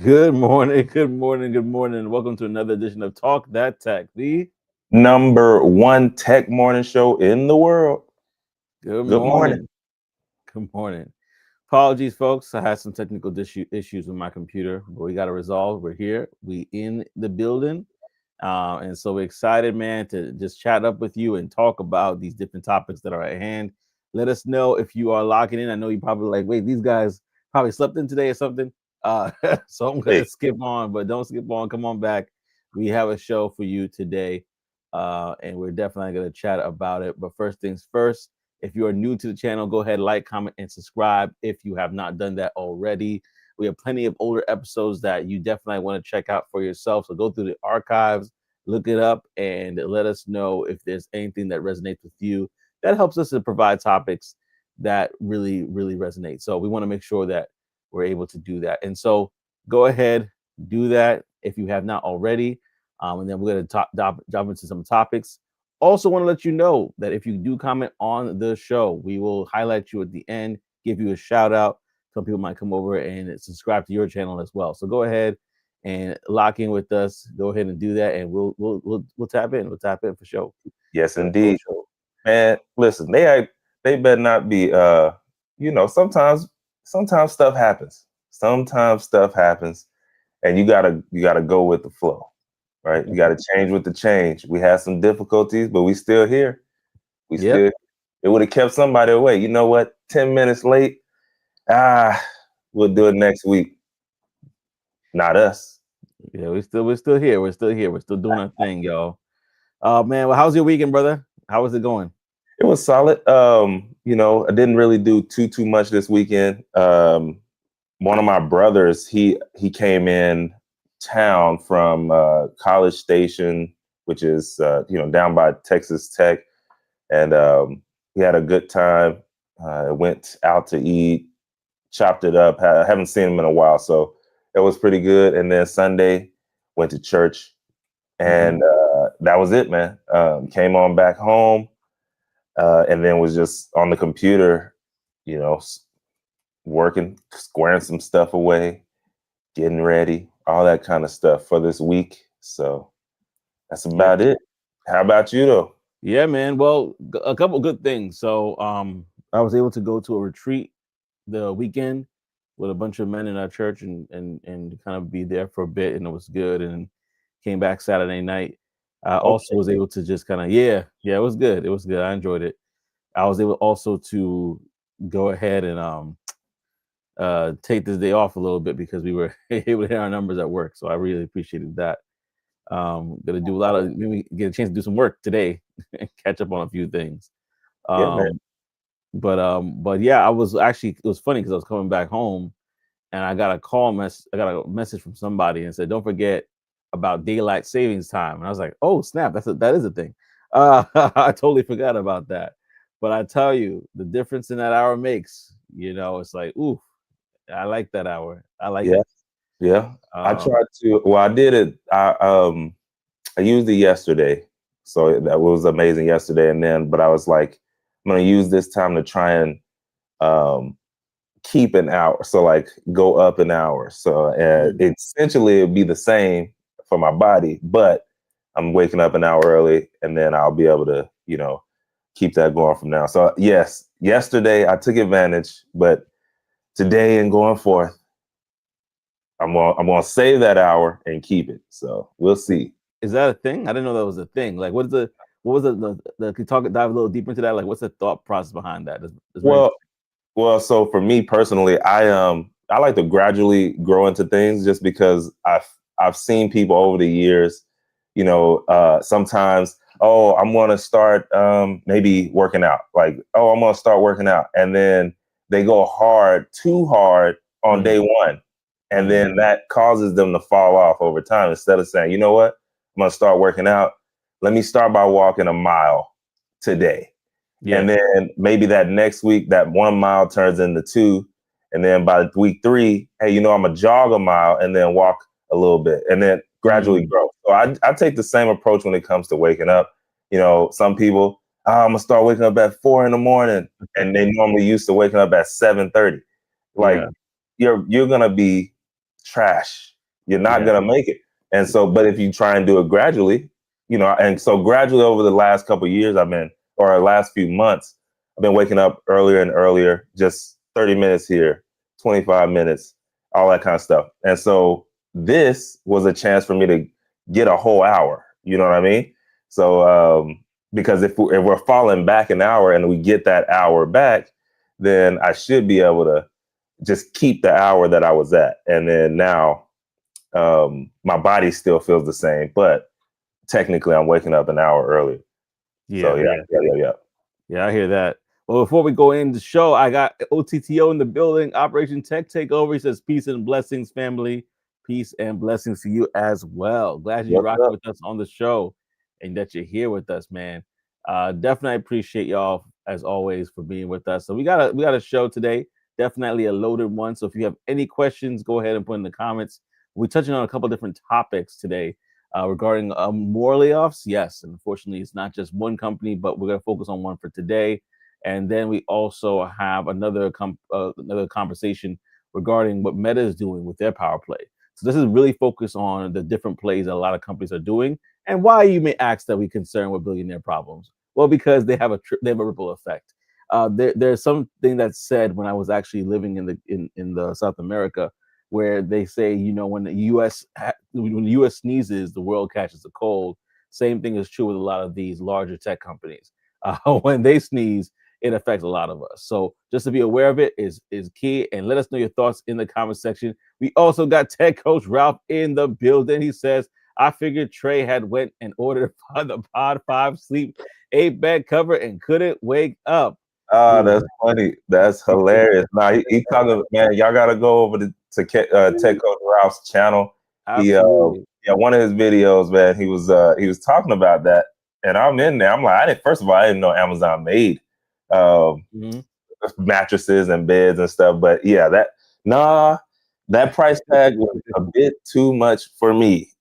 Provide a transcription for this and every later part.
Good morning, good morning, good morning. Welcome to another edition of Talk That Tech. The Number one tech morning show in the world. good Good morning. morning, good morning. Apologies, folks. I had some technical issues with my computer, but we got to resolve. We're here. We in the building, and so we're excited, man, to just chat up with you and talk about these different topics that are at hand. Let us know if you are locking in. I know you probably like, wait, these guys probably slept in today or something. So I'm Hey, gonna skip on, but don't skip on. Come on back. We have a show for you today, and we're definitely gonna chat about it. But first things first. If you are new to the channel, go ahead, like, comment, and subscribe if you have not done that already. We have plenty of older episodes that you definitely want to check out for yourself. So go through the archives, look it up, and let us know if there's anything that resonates with you. That helps us to provide topics that really, really resonate. So we want to make sure that we're able to do that. And so go ahead, do that if you have not already. And then we're going to jump into some topics. Also, want to let you know that if you do comment on the show, we will highlight you at the end, give you a shout out. Some people might come over and subscribe to your channel as well. So go ahead and lock in with us. Go ahead and do that, and we'll tap in. We'll tap in for sure. yes, For sure, indeed. sure. Man, listen, they better not be sometimes stuff happens. Sometimes stuff happens and you gotta go with the flow, right? You gotta change with the change. We had some difficulties, but we still here. We Yep. still it would have kept somebody away. You know what? 10 minutes late. Ah, we'll do it next week. Not us. Yeah, we're still here. We're still here. We're still doing our thing, y'all. Man, well, how's your weekend, brother? How was it going? It was solid. I didn't really do too much this weekend. One of my brothers, he came in town from College Station, which is down by Texas Tech, and we had a good time. Went out to eat, chopped it up. I haven't seen him in a while, so it was pretty good. And then Sunday, went to church, Mhm. and that was it, man. Came on back home, and then was just on the computer, you know, working, squaring some stuff away, getting ready, all that kind of stuff for this week. So that's Yeah. about it. How about you, though? Yeah, man. Well, a couple good things. So, I was able to go to a retreat the weekend with a bunch of men in our church and kind of be there for a bit, and it was good. And came back Saturday night. I also Okay. was able to just kind of it was good. It was good. I enjoyed it. I was able also to go ahead and take this day off a little bit because we were able to hit our numbers at work. So I really appreciated that. Gonna do a lot of maybe get a chance to do some work today and catch up on a few things. Yeah, man. Um, but yeah, I was actually it was funny because I was coming back home and I got a message from somebody and said, "Don't forget about daylight savings time." And I was like, "Oh snap, that is a thing." I totally forgot about that. But I tell you, the difference in that hour makes. It's like, ooh, I like that hour. I like Yeah, it. yeah. I Um, tried to. Well, I did it. I used it yesterday, so that was amazing yesterday. And then, but I was like, I'm gonna use this time to try and um, keep an hour. So like go up an hour. So mm, essentially it'd be the same for my body, but I'm waking up an hour early, and then I'll be able to, keep that going from now. So yes, yesterday I took advantage, but today and going forth, I'm gonna save that hour and keep it. So we'll see. is that a thing? I didn't know that was a thing. Like, what was the can you dive a little deeper into that? Like, what's the thought process behind that? It's very Well, interesting. well, so for me personally, I like to gradually grow into things just because I've seen people over the years, sometimes, oh, I'm gonna start maybe working out. Like, oh, I'm gonna start working out. And then they go too hard on day Mm, one. And mm, then that causes them to fall off over time instead of saying, you know what, I'm gonna start working out. Let me start by walking a mile today, and yeah. then maybe that next week, that 1 mile turns into two. And then by week three, hey, I'm going to jog a mile and then walk a little bit and then gradually Mm, grow. So I take the same approach when it comes to waking up. Some people, I'm going to start waking up at 4 in the morning, and they normally used to waking up at 7:30. Like yeah. you're going to be trash You're not Yeah. going to make it. And so, but if you try and do it gradually, and so gradually over the last couple of years, or last few months, I've been waking up earlier and earlier, just 30 minutes here, 25 minutes, all that kind of stuff. And so this was a chance for me to get a whole hour. You know what I mean? So, because if we're falling back an hour and we get that hour back, then I should be able to just keep the hour that I was at. And then now my body still feels the same, but technically I'm waking up an hour early. So Yeah, I hear that. Well, before we go into the show, I got OTTO in the building, Operation Tech Takeover. He says, peace and blessings, family. Peace and blessings to you as well. Glad you're rocking with us on the show and that you're here with us, man. Definitely appreciate y'all as always for being with us. So we got a show today, definitely a loaded one. So if you have any questions, go ahead and put in the comments. We're touching on a couple different topics today. Regarding more layoffs, yes. Unfortunately, it's not just one company, but we're going to focus on one for today. And then we also have another conversation regarding what Meta is doing with their power play. So this is really focused on the different plays that a lot of companies are doing, and why you may ask that we concern with billionaire problems. Well, because they have a ripple effect. There's something that's said when I was actually living in the South America, where they say, when the U.S. sneezes, the world catches a cold. Same thing is true with a lot of these larger tech companies. When they sneeze, it affects a lot of us. So just to be aware of it is key. And let us know your thoughts in the comment section. We also got tech coach Ralph in the building. He says, I figured Trey had went and ordered the Pod 5 sleep 8 bed cover and couldn't wake up. Oh, that's funny. That's hilarious. Nah, he talking, man, y'all got to go over to Tech Coach Ralph's channel. Absolutely. One of his videos, man, he was talking about that. And I'm in there. I'm like, first of all, I didn't know Amazon made mattresses and beds and stuff. But yeah, that price tag was a bit too much for me,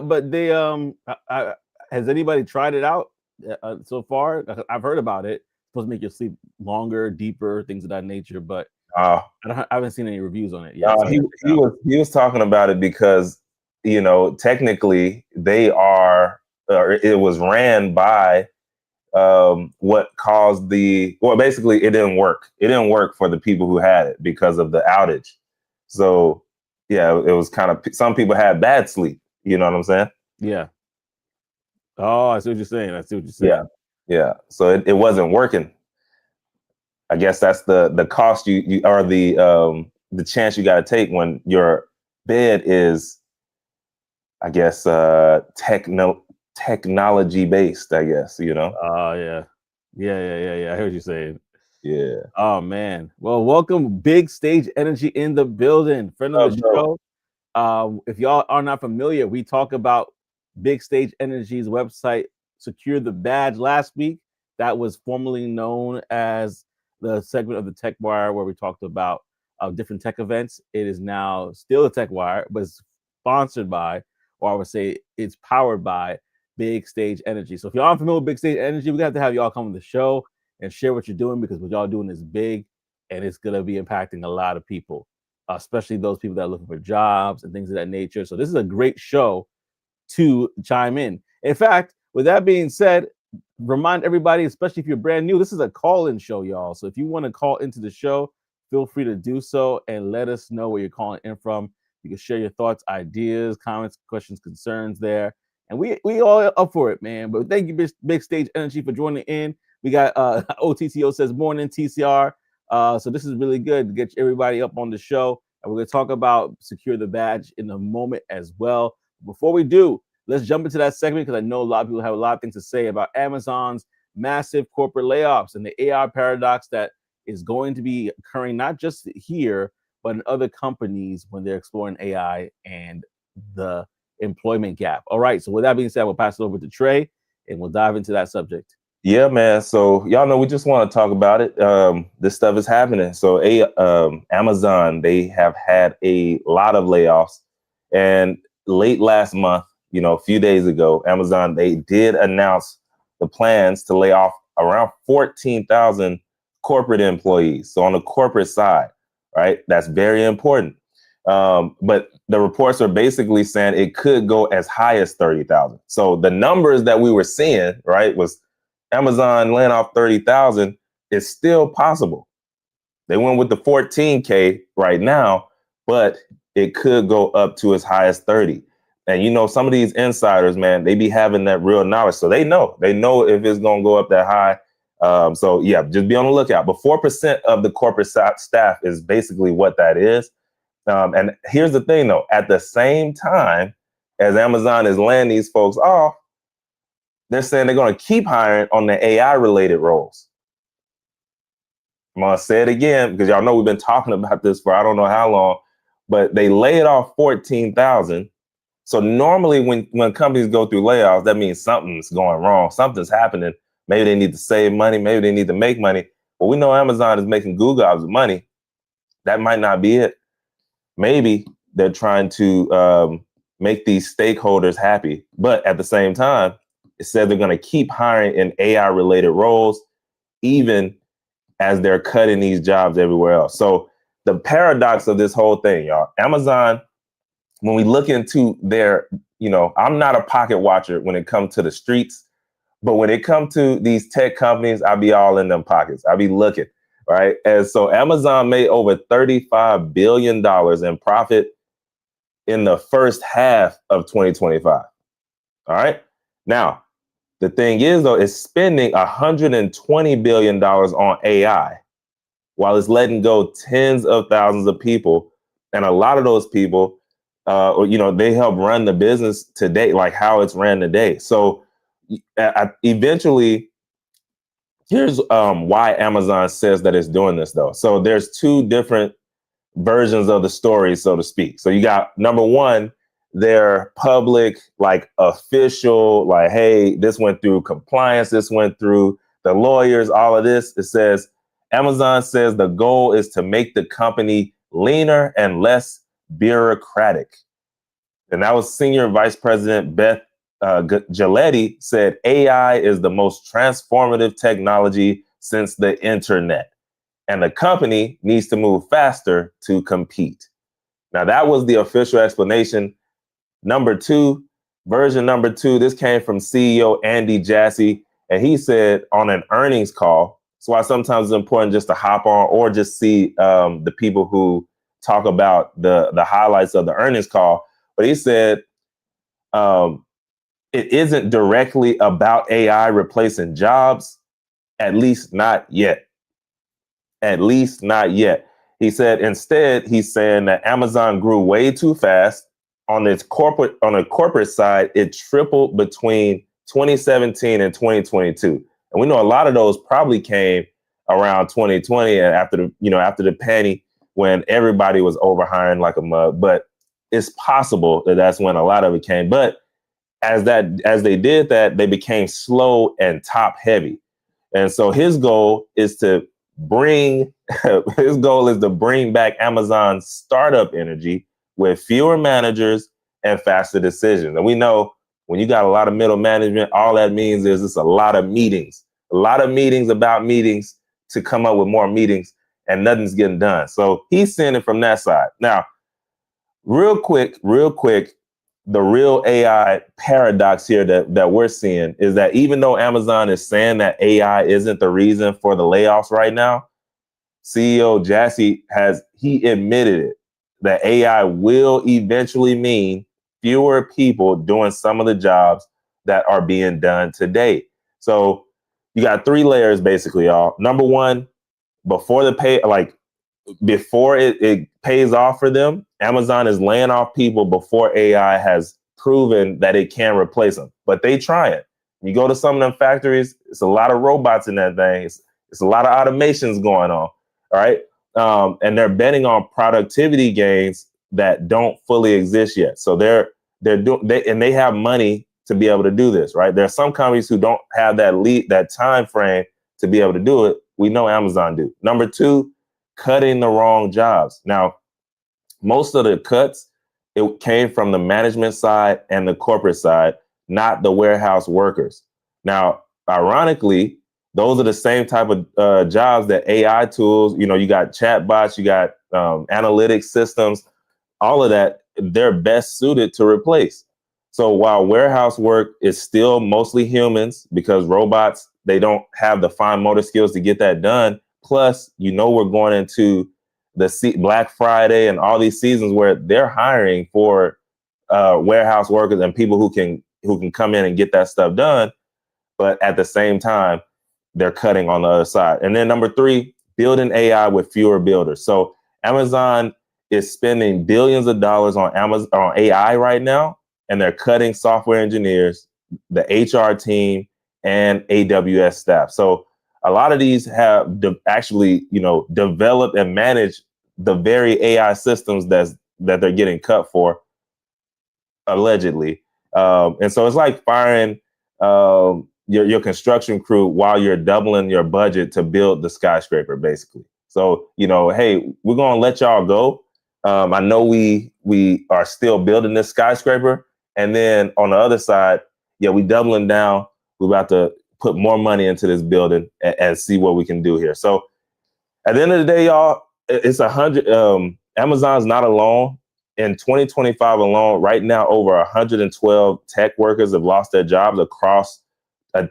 But they has anybody tried it out so far? I've heard about it. It's supposed to make your sleep longer, deeper, things of that nature. But I haven't seen any reviews on it yet. So he was talking about it because technically they are, or it was ran by what caused basically it didn't work. It didn't work for the people who had it because of the outage. So yeah, it was kind of, some people had bad sleep. You know what I'm saying? Yeah. Oh, I see what you're saying. Yeah. So it wasn't working. I guess that's the cost you or the chance you got to take when your bed is, I guess, technology based, I guess, Oh, yeah. I heard you saying. Yeah. Oh, man. Well, welcome, Big Stage Energy in the building. Friend of the show. If y'all are not familiar, we talk about Big Stage Energy's website, Secure the Badge, last week. That was formerly known as the segment of the Tech Wire where we talked about different tech events. It is now still a Tech Wire, but it's sponsored by, or I would say it's powered by, Big Stage Energy. So if y'all aren't familiar with Big Stage Energy, we're going to have y'all come on the show and share what you're doing, because what y'all doing is big and it's going to be impacting a lot of people, especially those people that are looking for jobs and things of that nature. So this is a great show to chime in. In fact, with that being said, remind everybody, especially if you're brand new, this is a call-in show, y'all. So if you want to call into the show, feel free to do so and let us know where you're calling in from. You can share your thoughts, ideas, comments, questions, concerns there. And we all up for it, man. But thank you, Big Stage Energy, for joining in. We got OTTO says morning, TCR. So this is really good to get everybody up on the show. And we're going to talk about Secure the Badge in a moment as well. Before we do, let's jump into that segment, because I know a lot of people have a lot of things to say about Amazon's massive corporate layoffs and the AI paradox that is going to be occurring not just here, but in other companies when they're exploring AI and the employment gap. All right. So with that being said, we'll pass it over to Trey and we'll dive into that subject. Yeah, man. So y'all know we just want to talk about it. This stuff is happening. So Amazon, they have had a lot of layoffs. And late last month, a few days ago, Amazon, they did announce the plans to lay off around 14,000 corporate employees. So on the corporate side, right? That's very important. But the reports are basically saying it could go as high as 30,000. So the numbers that we were seeing, right, was Amazon laying off 30,000 is still possible. They went with the 14K right now, but it could go up to as high as 30. And, you know, some of these insiders, man, they be having that real knowledge. So they know if it's going to go up that high. So, yeah, just be on the lookout. But 4% of the corporate staff is basically what that is. And here's the thing, though. At the same time as Amazon is laying these folks off, they're saying they're going to keep hiring on the AI related roles. I'm going to say it again because y'all know we've been talking about this for I don't know how long, but they laid off 14,000. So normally when companies go through layoffs, that means something's going wrong. Something's happening. Maybe they need to save money. Maybe they need to make money. But we know Amazon is making goo gobs of money. That might not be it. Maybe they're trying to make these stakeholders happy. But at the same time, it said they're going to keep hiring in AI related roles, even as they're cutting these jobs everywhere else. So the paradox of this whole thing, y'all, Amazon, when we look into their, you know, I'm not a pocket watcher when it comes to the streets, but when it comes to these tech companies, I be all in them pockets. I be looking, right? And so Amazon made over $35 billion in profit in the first half of 2025. All right. Now, the thing is, though, it's spending $120 billion on AI while it's letting go tens of thousands of people. And a lot of those people, you know, they help run the business today, like how it's ran today. So eventually, here's why Amazon says that it's doing this, though. So there's two different versions of the story, so to speak. So you got number one, their public, like official, like, hey, this went through compliance, this went through the lawyers, all of this. It says Amazon says the goal is to make the company leaner and less bureaucratic. And that was Senior Vice President Beth Giletti said AI is the most transformative technology since the internet. And the company needs to move faster to compete. Now, that was the official explanation. Number two, version number two, this came from CEO Andy Jassy, and he said on an earnings call. That's why sometimes it's important just to hop on or just see the people who talk about the highlights of the earnings call. But he said it isn't directly about AI replacing jobs, at least not yet. At least not yet. He said instead, he's saying that Amazon grew way too fast. On a corporate side, it tripled between 2017 and 2022. And we know a lot of those probably came around 2020 and after the panty when everybody was overhiring like a mug. But it's possible that that's when a lot of it came. But as they did that, they became slow and top heavy. And so his goal is to bring back Amazon's startup energy with fewer managers and faster decisions. And we know when you got a lot of middle management, all that means is it's a lot of meetings about meetings to come up with more meetings, and nothing's getting done. So he's seeing it from that side. Now, real quick, the real AI paradox here that we're seeing is that even though Amazon is saying that AI isn't the reason for the layoffs right now, CEO Jassy he admitted it, that AI will eventually mean fewer people doing some of the jobs that are being done today. So you got three layers basically, y'all. Number one, before it pays off for them, Amazon is laying off people before AI has proven that it can replace them. But they try it. You go to some of them factories, it's a lot of robots in that thing. It's a lot of automations going on. All right. And they're betting on productivity gains that don't fully exist yet. So they have money to be able to do this, right? There are some companies who don't have that time frame to be able to do it. We know Amazon do. Number two, cutting the wrong jobs. Now, most of the cuts, it came from the management side and the corporate side, not the warehouse workers. Now, ironically, those are the same type of jobs that AI tools, you got chatbots, you got analytics systems. all of that, they're best suited to replace. So while warehouse work is still mostly humans because robots, they don't have the fine motor skills to get that done. Plus, we're going into the Black Friday and all these seasons where they're hiring for warehouse workers and people who can come in and get that stuff done. But at the same time, they're cutting on the other side. And then number three, building AI with fewer builders. So Amazon is spending billions of dollars on AI right now, and they're cutting software engineers, the HR team, and AWS staff. So a lot of these have actually, developed and managed the very AI systems that they're getting cut for, allegedly. And so it's like firing your construction crew while you're doubling your budget to build the skyscraper, basically. So, hey, we're going to let y'all go. I know we are still building this skyscraper. And then on the other side, yeah, we doubling down. We're about to put more money into this building and see what we can do here. So at the end of the day, y'all, it's 100. Amazon's not alone. In 2025 alone, right now, over 112 tech workers have lost their jobs across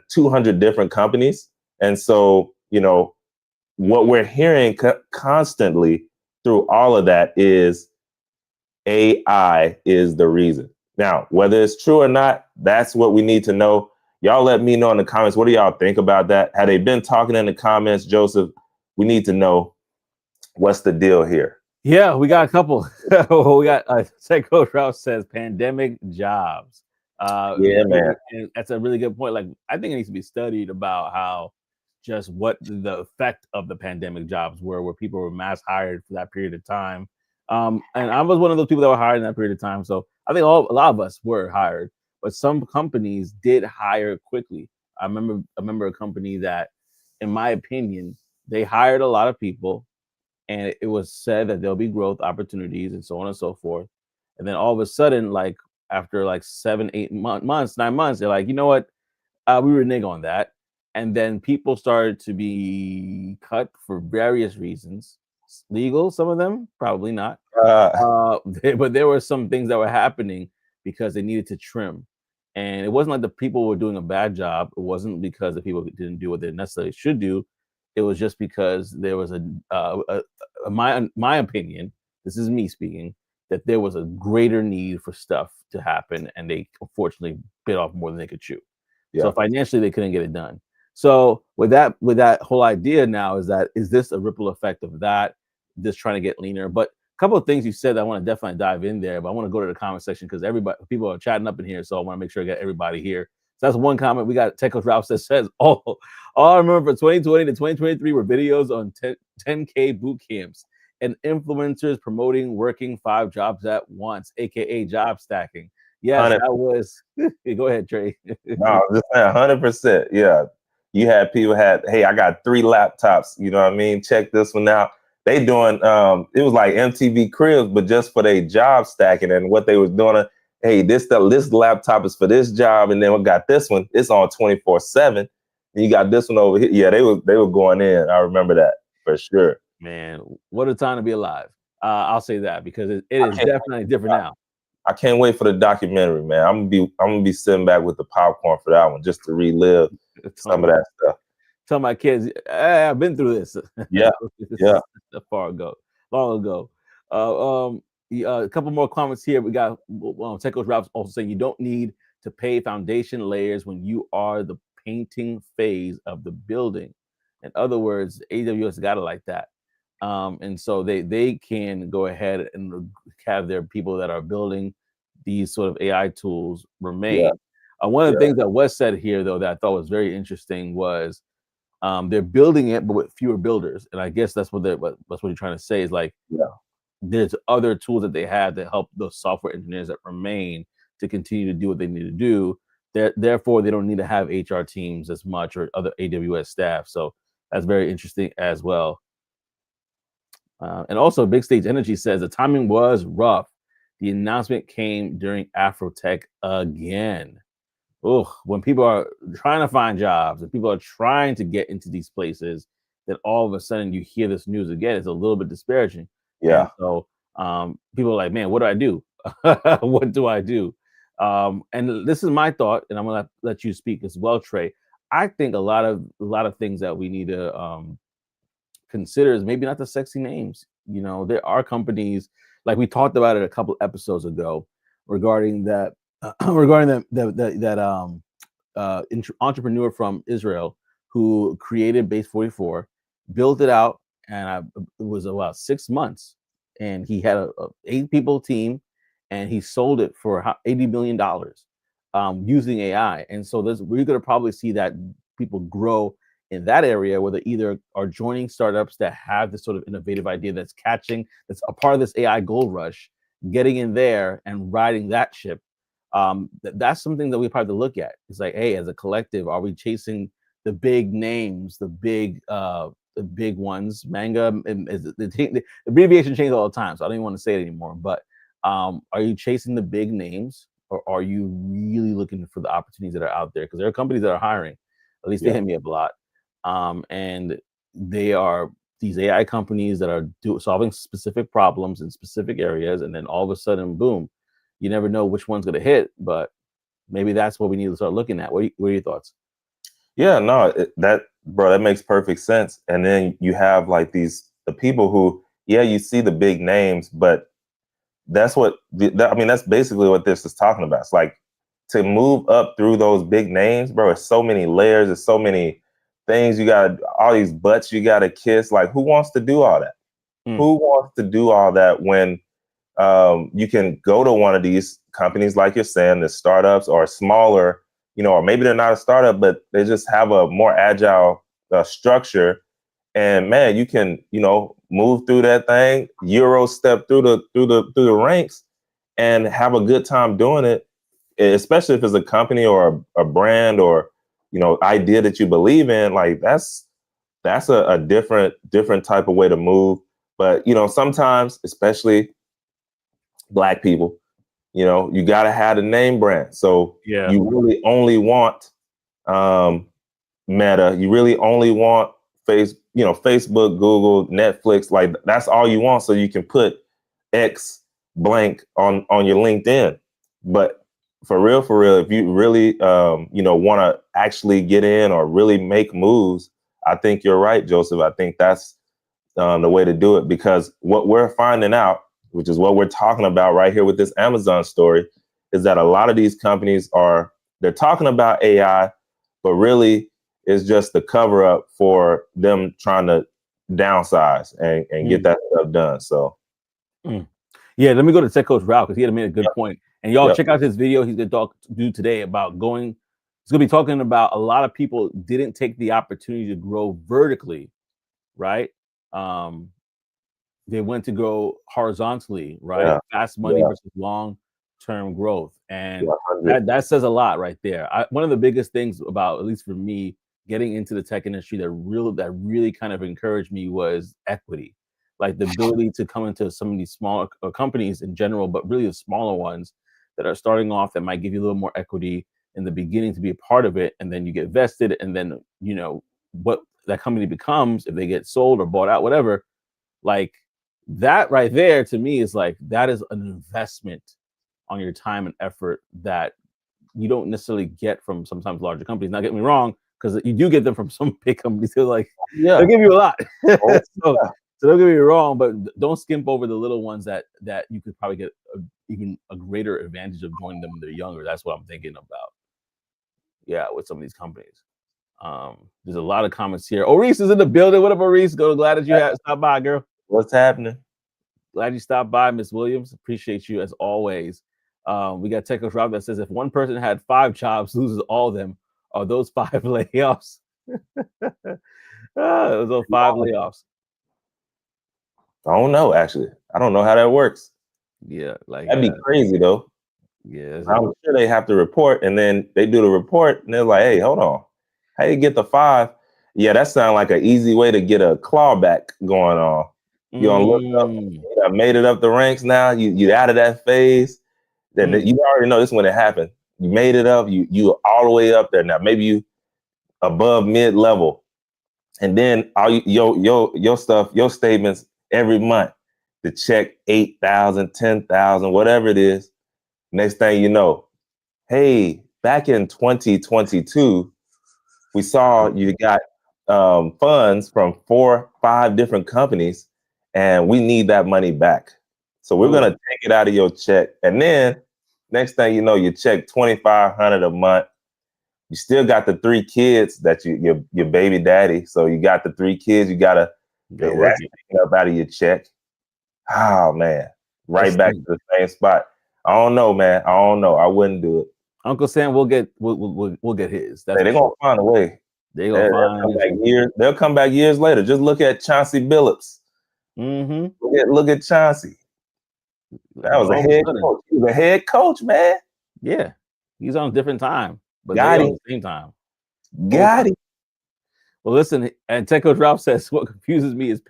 200 different companies. And so, what we're hearing constantly through all of that is AI is the reason. Now, whether it's true or not, that's what we need to know. Y'all let me know in the comments. What do y'all think about that? Have they been talking in the comments, Joseph? We need to know what's the deal here. Yeah, we got a couple. We got Tech Coach Ralph says pandemic jobs. Yeah, man. And that's a really good point. Like, I think it needs to be studied about how just what the effect of the pandemic jobs were, where people were mass hired for that period of time. And I was one of those people that were hired in that period of time. So I think a lot of us were hired, but some companies did hire quickly. I remember a company that, in my opinion, they hired a lot of people, and it was said that there'll be growth opportunities and so on and so forth. And then all of a sudden, like after like 7, 8 months, 9 months, they're like, you know what? We renege on that. And then people started to be cut for various reasons. Legal, some of them, probably not. But there were some things that were happening because they needed to trim. And it wasn't like the people were doing a bad job. It wasn't because the people didn't do what they necessarily should do. It was just because there was my opinion, this is me speaking, that there was a greater need for stuff to happen, and they unfortunately bit off more than they could chew. Yeah. So financially, they couldn't get it done. So with that whole idea now is this a ripple effect of that? Just trying to get leaner. But a couple of things you said, I want to definitely dive in there, but I want to go to the comment section because people are chatting up in here, so I want to make sure I get everybody here. So that's one comment. We got Tech Coach Ralph that says, all I remember from 2020 to 2023 were videos on 10K boot camps and influencers promoting working 5 jobs at once, aka job stacking. Yes, 100%. That was. Go ahead, Trey. No, just 100%. Yeah, you had people hey, I got 3 laptops. You know what I mean? Check this one out. They doing it was like MTV Cribs, but just for their job stacking, and what they was doing. Hey, this laptop is for this job, and then we got this one. It's on 24/7. And you got this one over here. Yeah, they were going in. I remember that for sure. Man, what a time to be alive. I'll say that because it is definitely different now. I can't wait for the documentary, man. I'm gonna be sitting back with the popcorn for that one just to relive some of that stuff. Tell my kids, hey, I've been through this. Yeah, yeah. Long ago. A couple more comments here. We got Tech Coach Ralph also saying you don't need to pay foundation layers when you are the painting phase of the building. In other words, AWS got it like that. And so they can go ahead and have their people that are building these sort of AI tools remain. Yeah. One of the things that was said here, though, that I thought was very interesting was they're building it, but with fewer builders. And I guess that's what you're trying to say is like, there's other tools that they have that help those software engineers that remain to continue to do what they need to do. Therefore, they don't need to have HR teams as much or other AWS staff. So that's very interesting as well. And also, Big Stage Energy says the timing was rough. The announcement came during Afrotech again. When people are trying to find jobs and people are trying to get into these places, then all of a sudden you hear this news again. It's a little bit disparaging. Yeah. And so People are like, man, what do I do? What do I do? And this is my thought, and I'm gonna let you speak as well, Trey. I think a lot of things that we need to consider is maybe not the sexy names. There are companies like we talked about it a couple episodes ago regarding that regarding that entrepreneur from Israel who created Base 44, built it out, and it was about 6 months, and he had a 8 people team, and he sold it for $80 million using AI. And so we're going to probably see that people grow in that area where they either are joining startups that have this sort of innovative idea that's that's a part of this AI gold rush, getting in there and riding that ship. That's something that we probably have to look at. It's like, hey, as a collective, are we chasing the big names, the big ones? Manga, and the abbreviation changes all the time, so I don't even want to say it anymore. But are you chasing the big names, or are you really looking for the opportunities that are out there? Because there are companies that are hiring. At least they hit me up a lot, and they are these AI companies that are solving specific problems in specific areas, and then all of a sudden, boom, you never know which one's going to hit, but maybe that's what we need to start looking at. What are your thoughts? Yeah, no, that makes perfect sense. And then you have like the people who, yeah, you see the big names, but that's that's basically what this is talking about. It's like to move up through those big names, bro. It's so many layers. It's so many things all these butts you got to kiss. Like, who wants to do all that? Who wants to do all that when you can go to one of these companies, like you're saying, the startups or smaller, or maybe they're not a startup, but they just have a more agile structure. And man, you can, move through that thing, Euro step through the ranks, and have a good time doing it. Especially if it's a company or a brand or idea that you believe in. Like that's a different type of way to move. But sometimes, especially Black people, you got to have a name brand. So you really only want Meta. You really only want Facebook, Google, Netflix. Like that's all you want. So you can put X blank on your LinkedIn. But for real, if you really, want to actually get in or really make moves, I think you're right, Joseph. I think that's the way to do it, because what we're finding out, which is what we're talking about right here with this Amazon story, is that a lot of these companies they're talking about AI, but really it's just the cover up for them trying to downsize and get that stuff done. So, yeah, let me go to Tech Coach Ralph because he had made a good point. And y'all check out his video. He's gonna do today about going. He's gonna be talking about a lot of people didn't take the opportunity to grow vertically, right? They went to go horizontally, right? yeah, Fast money yeah, versus long-term growth, and 100. that says a lot right there. One of the biggest things about, at least for me, getting into the tech industry that really kind of encouraged me was equity, like the ability to come into some of these smaller companies in general, but really the smaller ones that are starting off that might give you a little more equity in the beginning to be a part of it, and then you get vested, and then what that company becomes if they get sold or bought out, whatever. Like that right there to me is like that is an investment on your time and effort that you don't necessarily get from sometimes larger companies. Now, get me wrong, because you do get them from some big companies. They'll give you a lot. Oh, so don't get me wrong, but don't skimp over the little ones that you could probably get even a greater advantage of joining them when they're younger. That's what I'm thinking about. Yeah, with some of these companies. There's a lot of comments here. Reese is in the building. What up, Reese? Glad that you stopped by, girl. what's happening? Glad you stopped by, Miss Williams. Appreciate you as always. We got Tech Coach Rob that says if one person had 5 jobs, loses all of them, are those 5 layoffs? Those are 5 layoffs. I don't know, actually. I don't know how that works. Yeah, like That'd be crazy though. Yeah, I'm sure they have to report, and then they do the report, and they're like, "Hey, hold on, how you get the 5?" Yeah, that sounds like an easy way to get a clawback going on. You gonna look up, you made it up the ranks now. You out of that phase. Then you already know this is when it happened. You made it up. You all the way up there now. Maybe you above mid level, and then all your stuff, your statements every month. the check 8,000, 10,000, whatever it is. Next thing you know, hey, back in 2022, we saw you got funds from 4-5 different companies, and we need that money back. So we're gonna take it out of your check, and then next thing you know, you check 2,500 a month. You still got the 3 kids that your baby daddy. So you got the 3 kids. You gotta that's taken up out of your check. Oh man, right back to the same spot. I don't know, man. I don't know. I wouldn't do it. Uncle Sam will get we'll get his. That's they're gonna find a way. They'll come back they'll come back years later. Just look at Chauncey Billups. Look at Chauncey. That was a head coach. He was a head coach, man. Yeah, he's on a different time, but got they him. on the same time. Got him. Well, listen, and Tech Coach Ralph says what confuses me is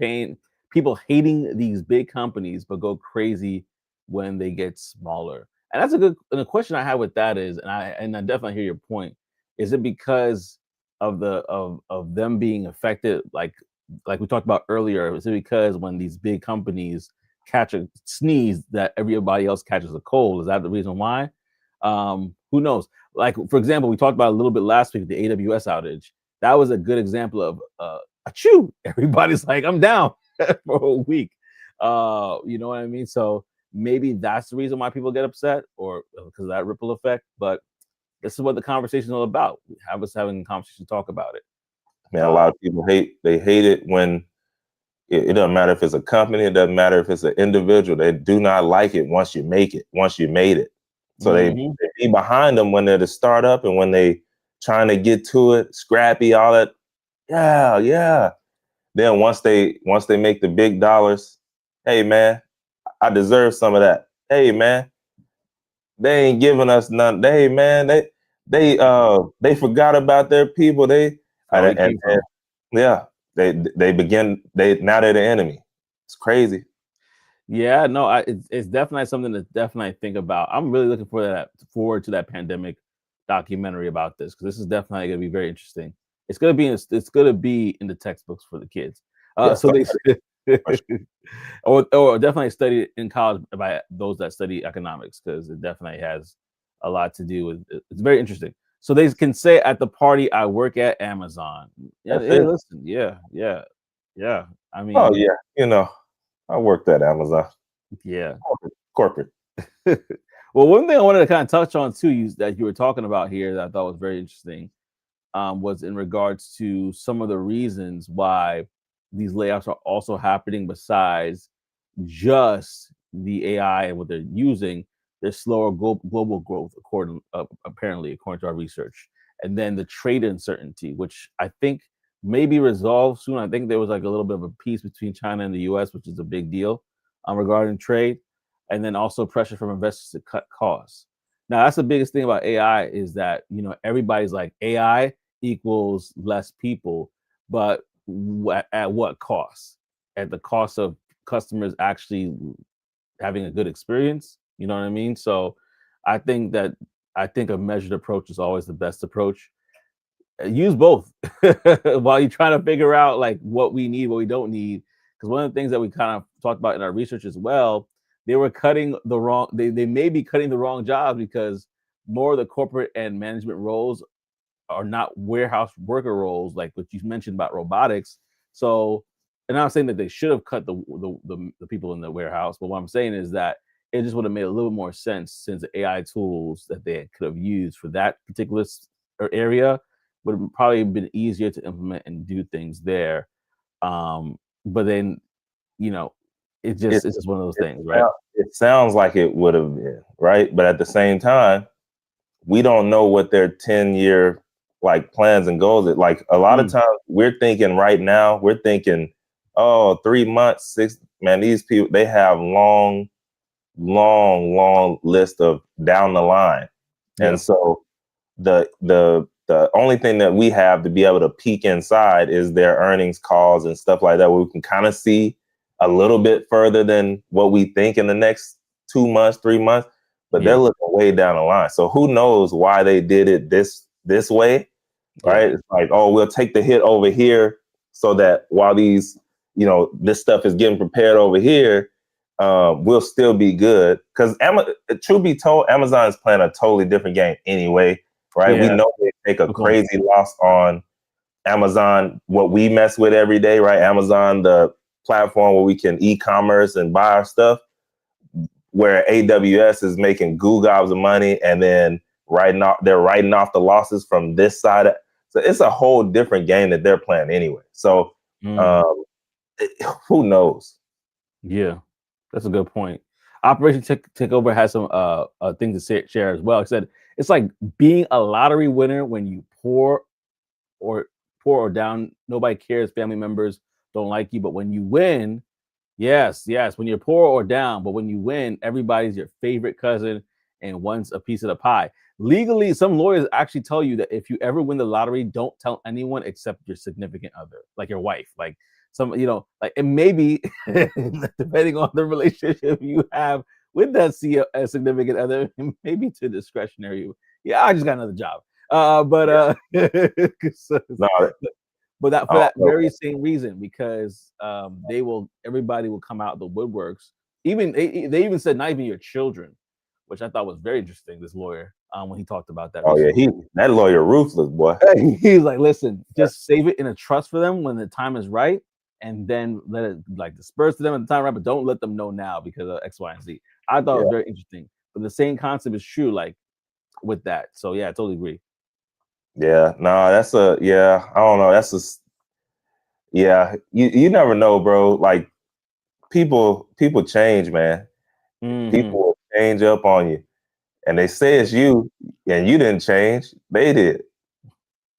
people hating these big companies, but go crazy when they get smaller. And that's the question I have with that is, and I definitely hear your point. Is it because of of them being affected, like we talked about earlier? Is it because when these big companies catch a sneeze that everybody else catches a cold? Is that the reason why? Who knows? Like, for example, we talked about a little bit last week, the AWS outage. That was a good example of achoo. Everybody's like, I'm down for a week. You know what I mean? So maybe that's the reason why people get upset, or because of that ripple effect. But this is what the conversation is all about. Have us having a conversation, talk about it. Man, a lot of people hate it when it doesn't matter if it's a company, it doesn't matter if it's an individual. They do not like it once you make it, once you made it. So they be behind them when they're the startup and when they trying to get to it, scrappy, all that. Yeah. Then once they make the big dollars, hey man, I deserve some of that. Hey man, they ain't giving us none. Hey man, they forgot about their people. Yeah, they begin now they're the enemy. It's crazy. Yeah, no, it's definitely something to definitely think about. I'm really looking forward to that pandemic documentary about this, because this is definitely going to be very interesting. It's going to be in the textbooks for the kids. So they or definitely study in college by those that study economics, because it definitely has a lot to do with it. It's very interesting. So they can say at the party, I work at Amazon. Yeah, hey, listen, yeah. I mean, oh yeah, I worked at Amazon. Yeah, corporate. Well, one thing I wanted to kind of touch on too, that you were talking about here, that I thought was very interesting, was in regards to some of the reasons why these layoffs are also happening. Besides just the AI and what they're using, there's slower global growth, apparently according to our research, and then the trade uncertainty, which I think may be resolved soon. I think there was like a little bit of a peace between China and the U.S., which is a big deal regarding trade, and then also pressure from investors to cut costs. Now, that's the biggest thing about AI, is that everybody's like, AI equals less people, but at what cost? At the cost of customers actually having a good experience. You know what I mean? So I think a measured approach is always the best approach. Use both while you're trying to figure out like what we need, what we don't need. Because one of the things that we kind of talked about in our research as well, they were cutting the wrong, they may be cutting the wrong jobs, because more of the corporate and management roles are not warehouse worker roles, like what you mentioned about robotics. So, and I'm not saying that they should have cut the people in the warehouse, but what I'm saying is that it just would have made a little more sense, since the AI tools that they could have used for that particular area would have probably been easier to implement and do things there. But then, it's just one of those things, right? It sounds like it would have been, right? But at the same time, we don't know what their 10-year like plans and goals are. Like a lot of times we're thinking right now, 3 months, 6, man, these people, they have long list of down the line. Yeah. And so the only thing that we have to be able to peek inside is their earnings calls and stuff like that, where we can kind of see a little bit further than what we think in the next 2 months, 3 months, but they're looking way down the line. So who knows why they did it this way, right? It's like, oh, we'll take the hit over here so that while these, this stuff is getting prepared over here, we'll still be good. Because truth be told, Amazon is playing a totally different game anyway, right? We Yeah. know they take a Of course. crazy loss on Amazon, what we mess with every day, right? Amazon, the platform where we can e-commerce and buy our stuff, where AWS is making goo gobs of money and then they're writing off the losses from this side. So it's a whole different game that they're playing anyway. So who knows? Yeah, that's a good point. Operation Takeover has some things to share as well. He said it's like being a lottery winner when you or down. Nobody cares. Family members don't like you, but when you win, yes, when you're poor or down, but when you win, everybody's your favorite cousin and wants a piece of the pie. Legally, some lawyers actually tell you that if you ever win the lottery, don't tell anyone except your significant other, like your wife, like some, like, and maybe depending on the relationship you have with that significant other, maybe to discretionary. Yeah, I just got another job. But No, but that for oh, that very okay. same reason, because everybody will come out of the woodworks. Even they even said not even your children, which I thought was very interesting. This lawyer, when he talked about that Oh yeah, recently, that lawyer ruthless, boy. he's like, listen, just save it in a trust for them when the time is right, and then let it like disperse to them at the time right, but don't let them know now because of X, Y, and Z. I thought it Yeah, was very interesting, but the same concept is true, like with that. So yeah, I totally agree. yeah. No, yeah. I don't know. Yeah. You never know, bro. Like people change, man. Mm-hmm. People will change up on you, and they say it's you, and you didn't change. They did.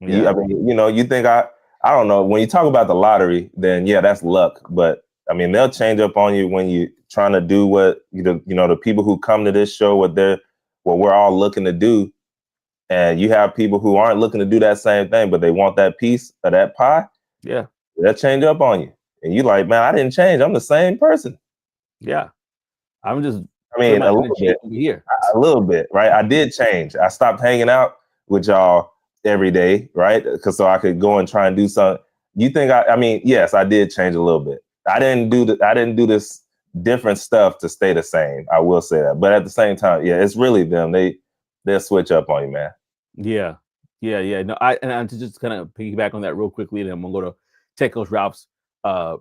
Yeah, I mean, you think I don't know. When you talk about the lottery, then yeah, that's luck. But I mean, they'll change up on you when you trying to do what the people who come to this show, what we're all looking to do, and you have people who aren't looking to do that same thing, but they want that piece of that pie. yeah, They'll change up on you, and you like, man, I didn't change. I'm the same person. yeah. I'm just I putting mean, my energy over here. a little bit, right? I did change. I stopped hanging out with y'all every day, right? Because so I could go and try and do something. You think I mean, yes, I did change a little bit. I didn't do this different stuff to stay the same. I will say that. But at the same time, yeah, it's really them. They'll switch up on you, man. Yeah, yeah. No, and to just kind of piggyback on that real quickly, and then I'm gonna go to Tech Coach Ralph's uh,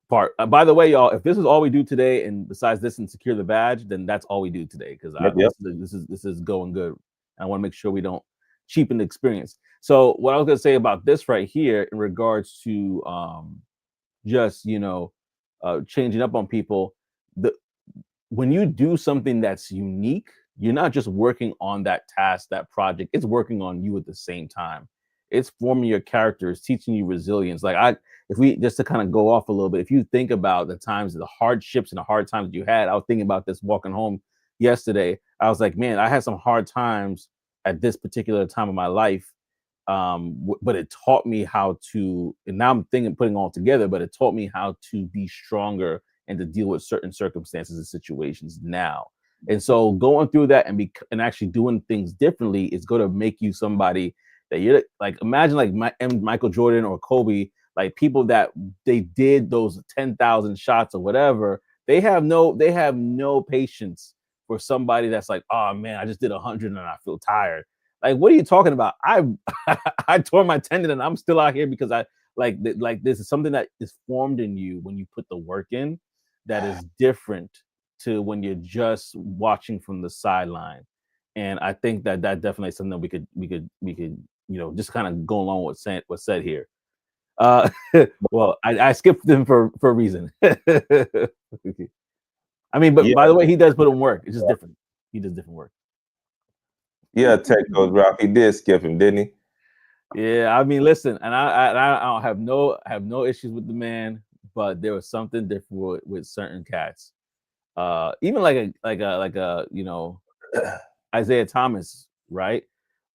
part. By the way, y'all, if this is all we do today, and besides this and secure the badge, then that's all we do today because Yep. this is going good. And I want to make sure we don't cheapen the experience. So what I was gonna say about this right here in regards to just changing up on people, the when you do something that's unique, you're not just working on that task, that project, it's working on you at the same time. It's forming your character, it's teaching you resilience. If we just to kind of go off a little bit, if you think about the times, the hardships and the hard times that you had, I was thinking about this walking home yesterday. I was like, man, I had some hard times at this particular time of my life. But it taught me how to, and now I'm thinking, putting all together, but it taught me how to be stronger and to deal with certain circumstances and situations now. And so going through that and actually doing things differently is going to make you somebody that you're like, imagine like Michael Jordan or Kobe, like people that they did those 10,000 shots or whatever. They have no patience for somebody that's like, oh man, I just did 100 and I feel tired. Like, what are you talking about? I tore my tendon and I'm still out here because I like this is something that is formed in you when you put the work in that is different to when you're just watching from the sideline. And I think that definitely is something that we could just kind of go along with what's said here. Uh, well, I skipped them for a reason. I mean, but Yeah. by the way, he does put in work. It's just different. He does different work. Yeah, Tech Coach Rock. He did skip him, didn't he? Yeah, I mean, listen, and I don't have no issues with the man, but there was something different with certain cats. Even like a Isaiah Thomas, right?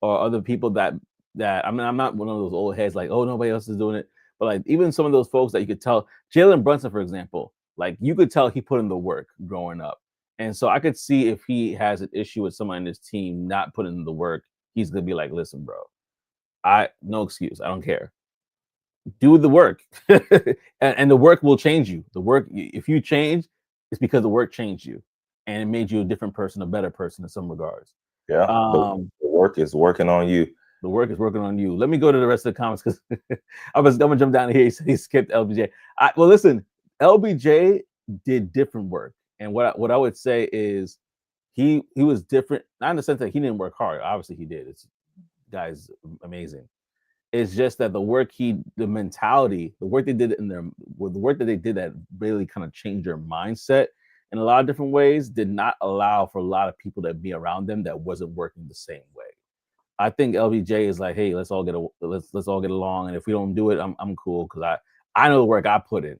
Or other people that I mean, I'm not one of those old heads like, oh, nobody else is doing it. But like even some of those folks that you could tell, Jalen Brunson, for example, like you could tell he put in the work growing up. And so I could see if he has an issue with someone in his team not putting in the work, he's gonna be like, listen, bro, I no excuse. I don't care. Do the work, and the work will change you. The work, if you change, it's because the work changed you and it made you a different person, a better person in some regards. Yeah, the work is working on you. The work is working on you. Let me go to the rest of the comments because I'm gonna jump down here. He skipped LBJ. Well, listen, LBJ did different work, and what I would say is he was different, not in the sense that he didn't work hard. Obviously, he did. This guy's amazing. It's just that the mentality, the work they did in their, the work that they did that really kind of changed their mindset in a lot of different ways, did not allow for a lot of people to be around them that wasn't working the same way. I think LBJ is like, hey, let's all get along, and if we don't do it, I'm cool because I know the work I put in,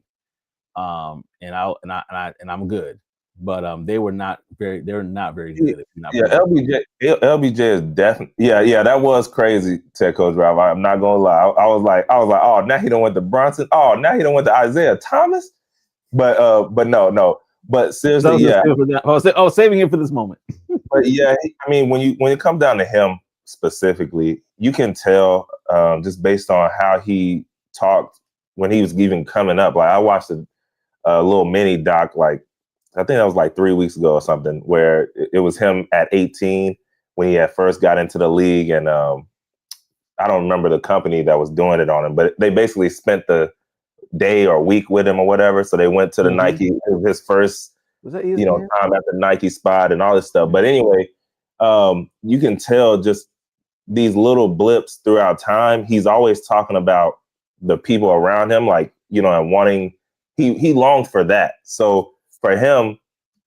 and I'm good. But they were not very good. If you're not LBJ is definitely yeah. That was crazy, Tech Coach Rob. I'm not gonna lie. I was like, oh, now he don't went to Bronson. Oh, now he don't went to Isaiah Thomas. But no. But seriously, yeah. I was saving him for this moment. But yeah, I mean, when it comes down to him specifically, you can tell just based on how he talked when he was even coming up. Like I watched a little mini doc, like I think that was like 3 weeks ago or something, where it was him at 18 when he had first got into the league, and I don't remember the company that was doing it on him, but they basically spent the day or week with him or whatever. So they went to the Nike, his first, time at the Nike spot and all this stuff. But anyway, you can tell just these little blips throughout time. He's always talking about the people around him, like, and wanting, he longed for that. So for him,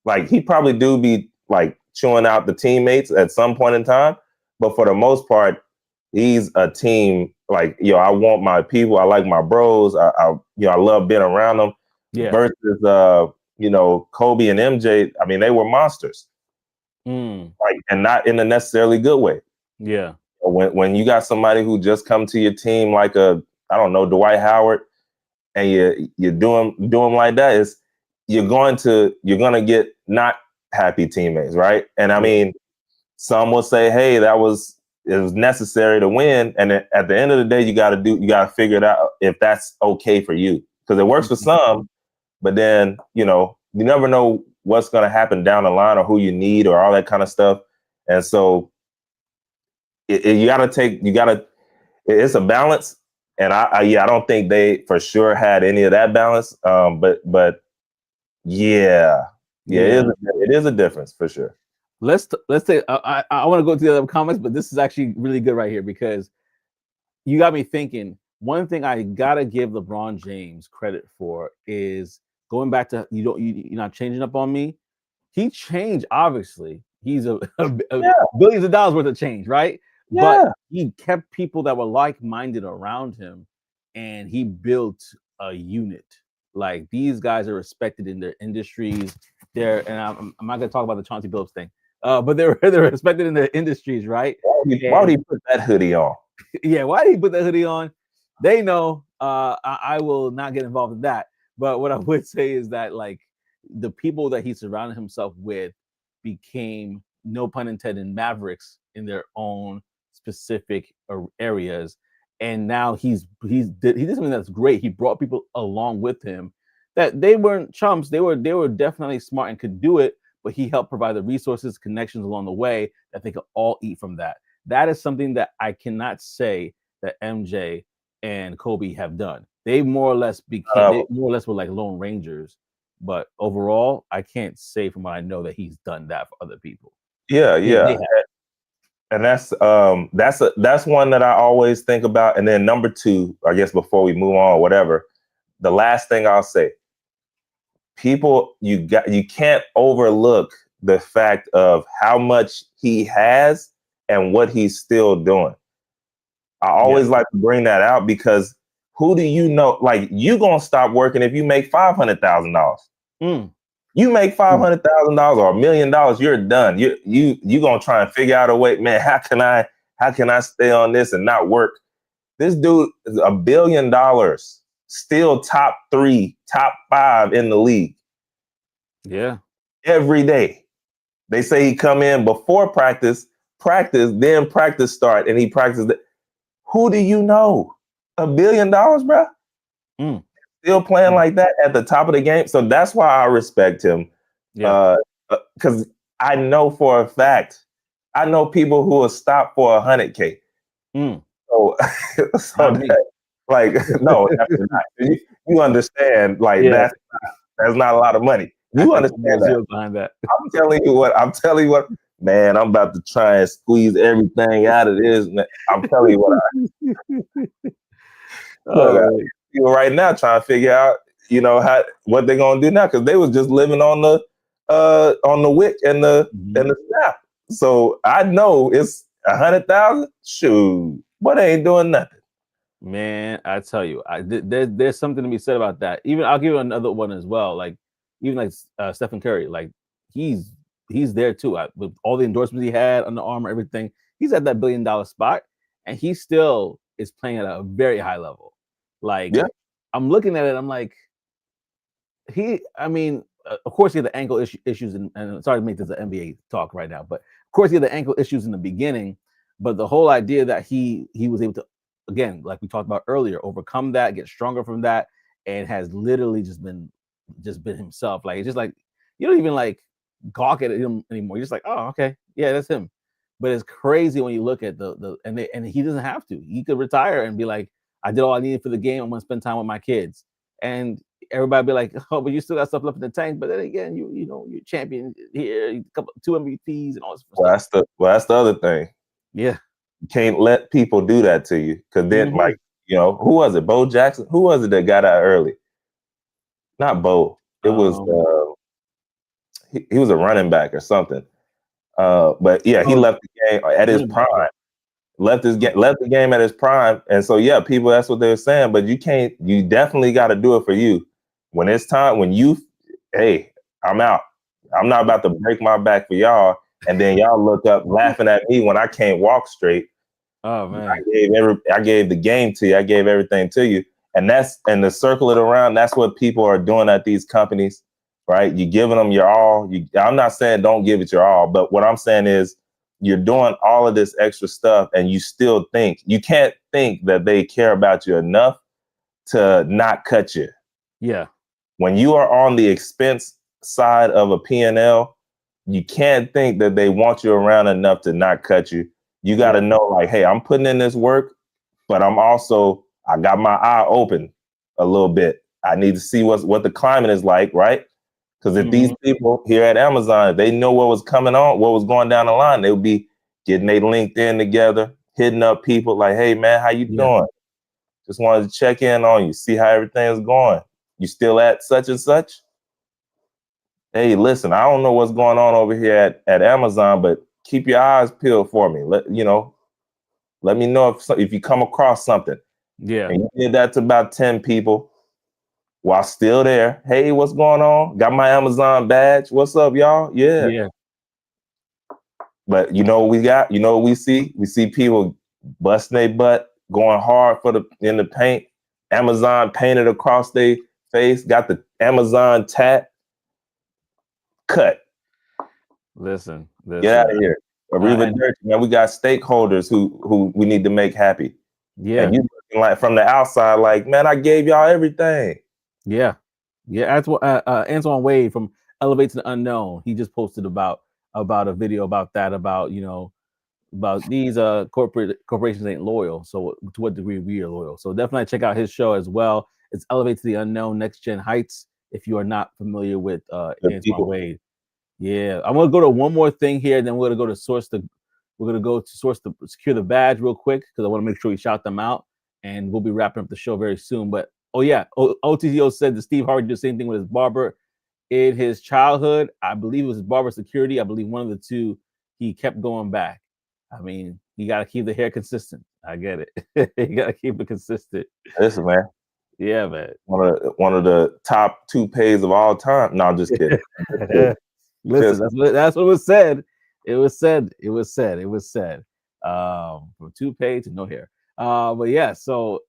like he probably do be like chewing out the teammates at some point in time. But for the most part, he's a team, like, I want my people. I like my bros. I love being around them. Yeah. Versus, Kobe and MJ. I mean, they were monsters, like, and not in a necessarily good way. Yeah. When you got somebody who just come to your team like Dwight Howard, and you do him like that, you're gonna get not happy teammates, right? And I mean, some will say, hey, it was necessary to win. And at the end of the day, you got to figure it out if that's okay for you, because it works for some, but then, you never know what's going to happen down the line or who you need or all that kind of stuff. And so it's a balance. And I don't think they for sure had any of that balance. But yeah, it is a difference for sure. Let's say I want to go to the other comments, but this is actually really good right here because you got me thinking. One thing I gotta give LeBron James credit for is going back to you're not changing up on me. He changed, obviously. He's a billions of dollars worth of change, right? Yeah. But he kept people that were like-minded around him, and he built a unit. Like these guys are respected in their industries. And I'm not gonna talk about the Chauncey Billups thing. But they're respected in their industries, right? Why would he put that hoodie on? Yeah, why did he put that hoodie on? They know. I will not get involved in that. But what I would say is that like the people that he surrounded himself with became, no pun intended, mavericks in their own specific areas. And now he did something that's great. He brought people along with him that they weren't chumps. They were definitely smart and could do it. But he helped provide the resources, connections along the way that they could all eat from that. That is something that I cannot say that MJ and Kobe have done. They more or less were like Lone Rangers. But overall, I can't say from what I know that he's done that for other people. Yeah. And that's one that I always think about. And then number two, I guess before we move on, whatever, the last thing I'll say. People, you can't overlook the fact of how much he has and what he's still doing. I always like to bring that out because who do you know? Like, you gonna stop working if you make $500,000. You make $500,000 or $1 million, you're done. You gonna try and figure out a way, man. How can I stay on this and not work? This dude is $1 billion. Still top 3, top 5 in the league. Yeah. Every day. They say he come in before practice, then practice start, and he practices. Who do you know? $1 billion, bro? Still playing like that at the top of the game. So that's why I respect him Yeah. Because I know for a fact, I know people who will stop for 100K. Mm, So, so not me. that, like, no, definitely not. You understand, like Yeah. that's not a lot of money. I You got some more understand that. zeros behind that. I'm telling you what. I'm telling you what. Man, I'm about to try and squeeze everything out of this. Man. I'm telling you what. Look, Oh, man. people right now trying to figure out, how what they're gonna do now because they was just living on the wick and the Mhm. snap. So I know it's 100,000. Shoot, but they ain't doing nothing. Man, I tell you, there's something to be said about that. Even I'll give you another one as well. Like even like Stephen Curry, like he's he's there too. With all the endorsements he had on the armor, everything, he's at that $1 billion spot, and he still is playing at a very high level. Like Yeah, I'm looking at it, I'm like, I mean, of course, he had the ankle issues, and sorry to make this an NBA talk right now, but of course, he had the ankle issues in the beginning. But the whole idea that he was able to, again, like we talked about earlier, overcome that, get stronger from that, and has literally just been himself. Like it's just like you don't even like gawk at him anymore. You're just like, oh, okay, yeah, that's him. But it's crazy when you look at and he doesn't have to. He could retire and be like, I did all I needed for the game. I'm gonna spend time with my kids. And everybody be like, oh, but you still got stuff left in the tank. But then again, you're champion here, two MVPs and all this stuff. that's the other thing. Yeah. You can't let people do that to you because then, Mm-hmm. like, who was it? Bo Jackson. Who was it that got out early? Not Bo. It was Um. he was a running back or something. But yeah, he Oh, left the game at his running back. prime. Yeah. Left the game at his prime, and so yeah, people. That's what they were saying. But you can't. You definitely got to do it for you. When it's time, hey, I'm out. I'm not about to break my back for y'all, and then y'all look up laughing at me when I can't walk straight. Oh man. I gave the game to you. I gave everything to you, and to circle it around. That's what people are doing at these companies, right? You giving them your all. I'm not saying don't give it your all, but what I'm saying is you're doing all of this extra stuff, and you can't think that they care about you enough to not cut you. Yeah. When you are on the expense side of a P&L, you can't think that they want you around enough to not cut you. You got to Yeah. know, like, hey, I'm putting in this work, but I got my eye open a little bit. I need to see what the climate is like, right? Because if these Mm-hmm. people here at Amazon, if they know what was coming on, what was going down the line, they would be getting their LinkedIn together, hitting up people like, hey man, how you Yeah. doing? Just wanted to check in on you, see how everything is going. You still at such and such? Hey, listen, I don't know what's going on over here at Amazon, but keep your eyes peeled for me. Let me know if you come across something. Yeah. And you did that to about 10 people while still there. Hey, what's going on? Got my Amazon badge. What's up, y'all? Yeah. Yeah. But you know what we got? You know what we see? We see people busting their butt, going hard in the paint. Amazon painted across their face, got the Amazon tat. Cut. Listen. Get out Listen. of here. Arriva And Dirt, man. We got stakeholders who we need to make happy. And yeah. you looking like from the outside, like, man, I gave y'all everything. Yeah. Yeah. That's what Antoine Wade from Elevate to the Unknown. He just posted about a video about that, about these corporations ain't loyal. So to what degree we are loyal. So definitely check out his show as well. It's Elevate to the Unknown, Next Gen Heights. If you are not familiar with The Antoine people. Wade. Yeah. I'm gonna go to one more thing here, then we're gonna go to source to secure the badge real quick because I want to make sure we shout them out. And we'll be wrapping up the show very soon. But oh yeah, OTCO said that Steve Harvey did the same thing with his barber in his childhood. I believe it was his barber security. I believe one of the two. He kept going back. I mean, you got to keep the hair consistent. I get it. You got to keep it consistent. Listen, man. Yeah, man. One of the top toupees of all time. No, I'm just kidding. Listen, Just that's what was said. It was said. It was said. It was said. From toupee to no hair. But yeah. So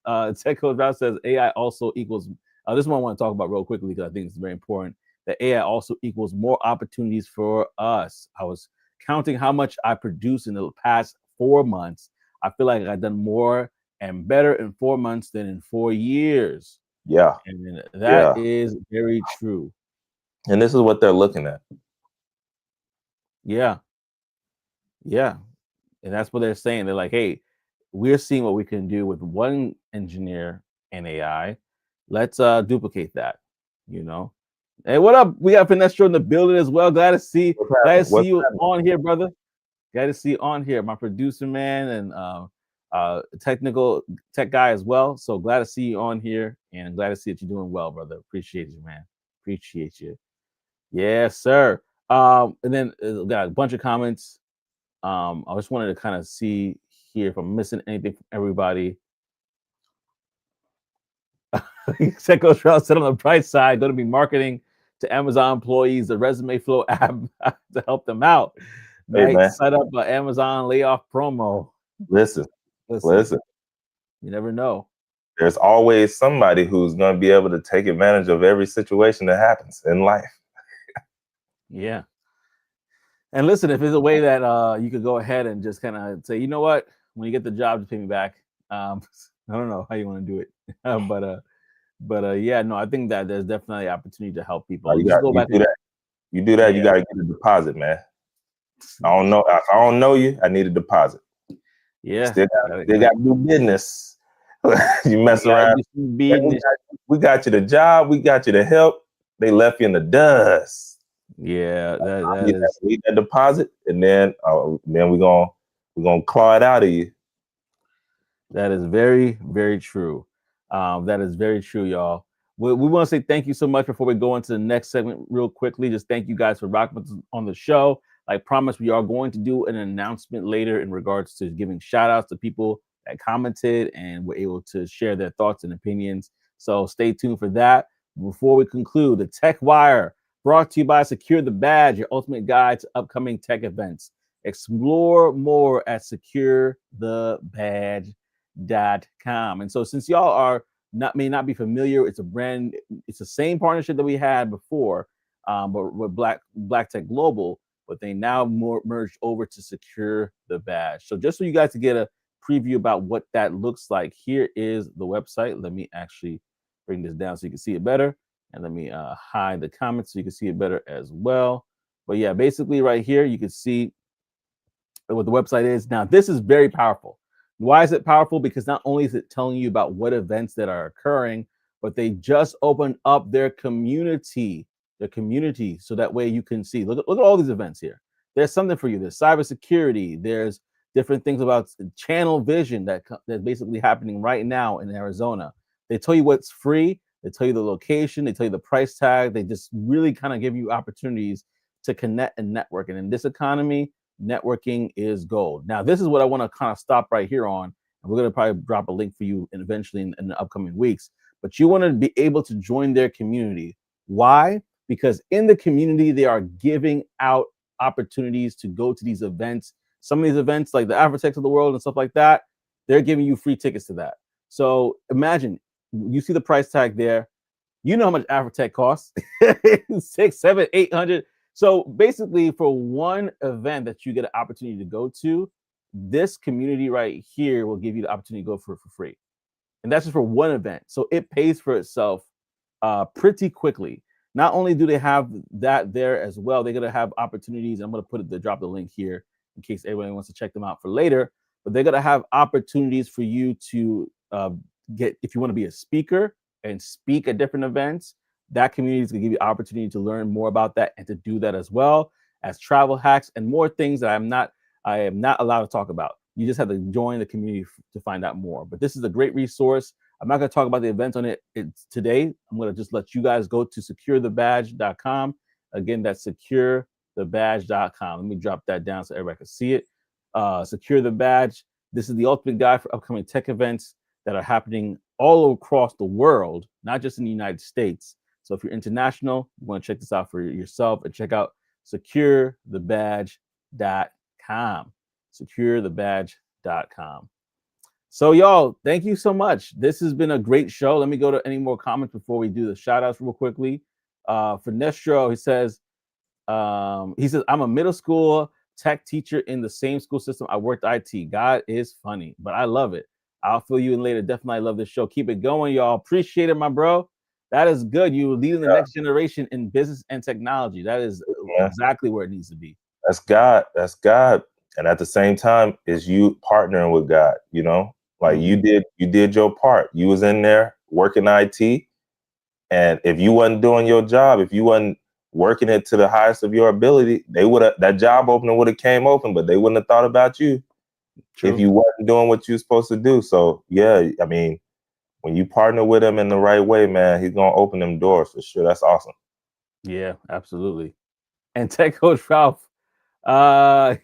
Tech Coach Rob says AI also equals. This one I want to talk about real quickly because I think it's very important. That AI also equals more opportunities for us. I was counting how much I produced in the past 4 months. I feel like I've done more and better in 4 months than in 4 years. yeah, And that yeah. is very true. And this is what they're looking at. Yeah. Yeah. And that's what they're saying. They're like, hey, we're seeing what we can do with one engineer and AI. Let's duplicate that, you know. Hey, what up? We got Finestro in the building as well. What's Glad to happening? see What's you happening? on here, brother. Glad to see you on here. My producer man and technical tech guy as well. So glad to see you on here and glad to see that you're doing well, brother. Appreciate you, man. Appreciate you. Yes, sir. And then got a bunch of comments. I just wanted to kind of see here if I'm missing anything from everybody. Seco Trail said on the bright side, going to be marketing to Amazon employees the Resume Flow app to help them out. Hey Might man, set up an Amazon layoff promo. listen, Listen, listen. you never know. There's always somebody who's going to be able to take advantage of every situation that happens in life. Yeah. And listen, if there's a way that you could go ahead and just kind of say, you know what, when you get the job, just pay me back. I don't know how you want to do it, yeah, no, I think that there's definitely opportunity to help people. You Just got go you back do and that. You do that. You yeah, got to get a deposit, man. I don't know. If I don't know you, I need a deposit. yeah, Still got to do business. You mess you gotta around. do some Hey, business. we got you the job. We got you the help. They left you in the dust. Yeah, that You is need that deposit, and then we're gonna claw it out of you. that is very, very true. That is very true, y'all. We want to say thank you so much before we go into the next segment, real quickly. Just thank you guys for rocking with us on the show. Like promised, we are going to do an announcement later in regards to giving shout outs to people that commented and were able to share their thoughts and opinions. So stay tuned for that. Before we conclude, the Tech Wire brought to you by Secure the Badge, your ultimate guide to upcoming tech events. Explore more at securethebadge.com. And so since y'all are may not be familiar, it's the same partnership that we had before, but with Black Tech Global, but they now merged over to Secure the Badge. So just so you guys to get a preview about what that looks like, here is the website. Let me actually bring this down so you can see it better. And let me hide the comments so you can see it better as well. But yeah, basically right here, you can see what the website is. Now, this is very powerful. Why is it powerful? Because not only is it telling you about what events that are occurring, but they just opened up their community, so that way you can see. Look at all these events here. There's something for you. There's cybersecurity. There's different things about channel vision that's basically happening right now in Arizona. They tell you what's free. They tell you the location. They tell you the price tag. They just really kind of give you opportunities to connect and network. And in this economy, networking is gold. Now, this is what I want to kind of stop right here on. And we're going to probably drop a link for you eventually in the upcoming weeks. But you want to be able to join their community. Why? Because in the community, they are giving out opportunities to go to these events. Some of these events, like the Afrotechs of the world and stuff like that, they're giving you free tickets to that. So imagine you see the price tag there. You know how much Afrotech costs 6, 7, 800. So basically, for one event that you get an opportunity to go to, this community right here will give you the opportunity to go for free. And that's just for one event. So it pays for itself pretty quickly. Not only do they have that there as well, they're going to have opportunities. I'm going to drop the link here in case everyone wants to check them out for later. But they're going to have opportunities for you to get, if you want to be a speaker and speak at different events, that community is going to give you opportunity to learn more about that and to do that as well as travel hacks and more things that I am not allowed to talk about. You just have to join the community to find out more. But this is a great resource. I'm not going to talk about the events on it today. I'm going to just let you guys go to securethebadge.com. Again, that's securethebadge.com. Let me drop that down so everybody can see it. Secure the Badge. This is the ultimate guide for upcoming tech events that are happening all across the world, not just in the United States. So if you're international, you want to check this out for yourself and check out securethebadge.com. Securethebadge.com. So, y'all, thank you so much. This has been a great show. Let me go to any more comments before we do the shout outs real quickly. For Nestro, he says, I'm a middle school tech teacher in the same school system I worked IT. God is funny, but I love it. I'll fill you in later. Definitely love this show. Keep it going, y'all. Appreciate it, my bro. That is good. You're leading the Yeah, next generation in business and technology. That is man. exactly where it needs to be. That's God. That's God. And at the same time, is you partnering with God, you know? Like Mhm. you did your part. You was in there working IT. And if you wasn't doing your job, if you wasn't working it to the highest of your ability, they would have that job opening would have came open, but they wouldn't have thought about you if True. you wasn't doing what you're supposed to do. So yeah, I mean, when you partner with him in the right way, man, he's gonna open them doors for sure. That's awesome. Yeah, absolutely. And Tech Coach Ralph,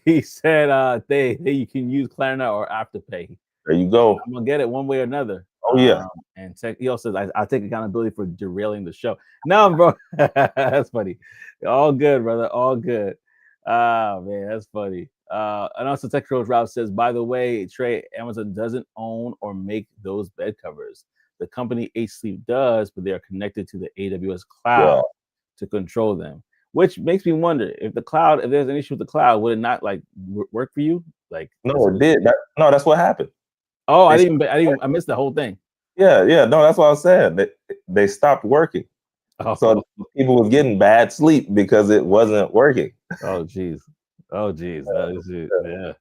he said they you can use Klarna or Afterpay. There you go. I'm gonna get it one way or another. Oh yeah. And Tech, he also says, I take accountability for derailing the show. No, bro, that's funny. All good, brother. All good. Ah, man, that's funny. And also, Tech Coach Ralph says, by the way, Trey, Amazon doesn't own or make those bed covers. The company H Sleep does, but they are connected to the AWS Yeah. cloud to control them. Which makes me wonder if the cloud, if there's an issue with the cloud, would it not like work for you? Like, No, it did. No, that's what happened. oh, They I missed the whole thing. Yeah, yeah. No, that's what I was saying. They stopped working. So Oh, people was getting bad sleep because it wasn't working. oh, geez. Oh, geez. That is it. Yeah.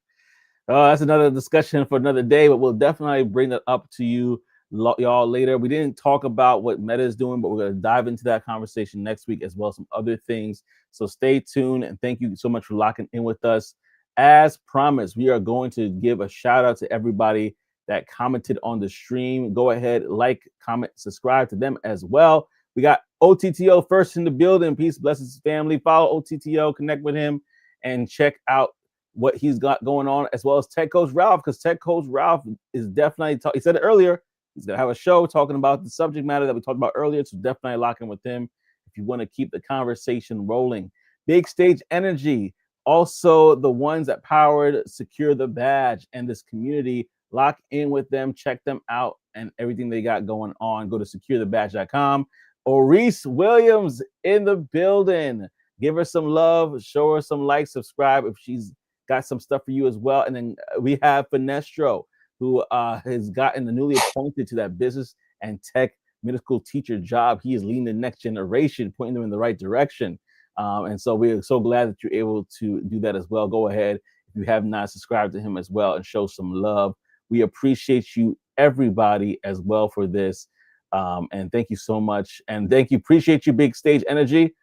Oh, that's another discussion for another day, but we'll definitely bring that up to you, y'all, later. We didn't talk about what Meta is doing, but we're going to dive into that conversation next week as well as some other things. So stay tuned and thank you so much for locking in with us. As promised, we are going to give a shout out to everybody that commented on the stream. Go ahead, like, comment, subscribe to them as well. We got OTTO first in the building. Peace, blessings, family. Follow OTTO, connect with him, and check out what he's got going on, as well as Tech Coach Ralph, because Tech Coach Ralph is definitely, he said it earlier, he's going to have a show talking about the subject matter that we talked about earlier, so definitely lock in with him if you want to keep the conversation rolling. Big Stage Energy, also the ones that powered Secure the Badge and this community, lock in with them, check them out, and everything they got going on. Go to securethebadge.com. Oris Williams in the building. Give her some love, show her some likes, subscribe if she's got some stuff for you as well. And then we have Finestro, who has gotten the newly appointed to that business and tech middle school teacher job. He is leading the next generation, pointing them in the right direction. And so we're so glad that you're able to do that as well. Go ahead, if you have not, subscribed to him as well and show some love. We appreciate you, everybody, as well for this. And thank you so much. And thank you. Appreciate you, Big Stage Energy.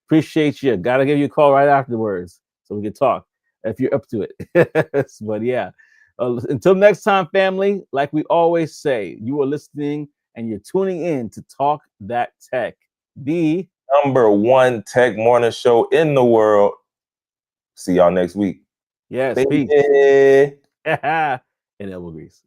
Appreciate you. Got to give you a call right afterwards so we can talk if you're up to it. But yeah, until next time, family, like we always say, you are listening and you're tuning in to Talk That Tech, the #1 tech morning show in the world. See y'all next week. yes, peace Baby. and elbow grease.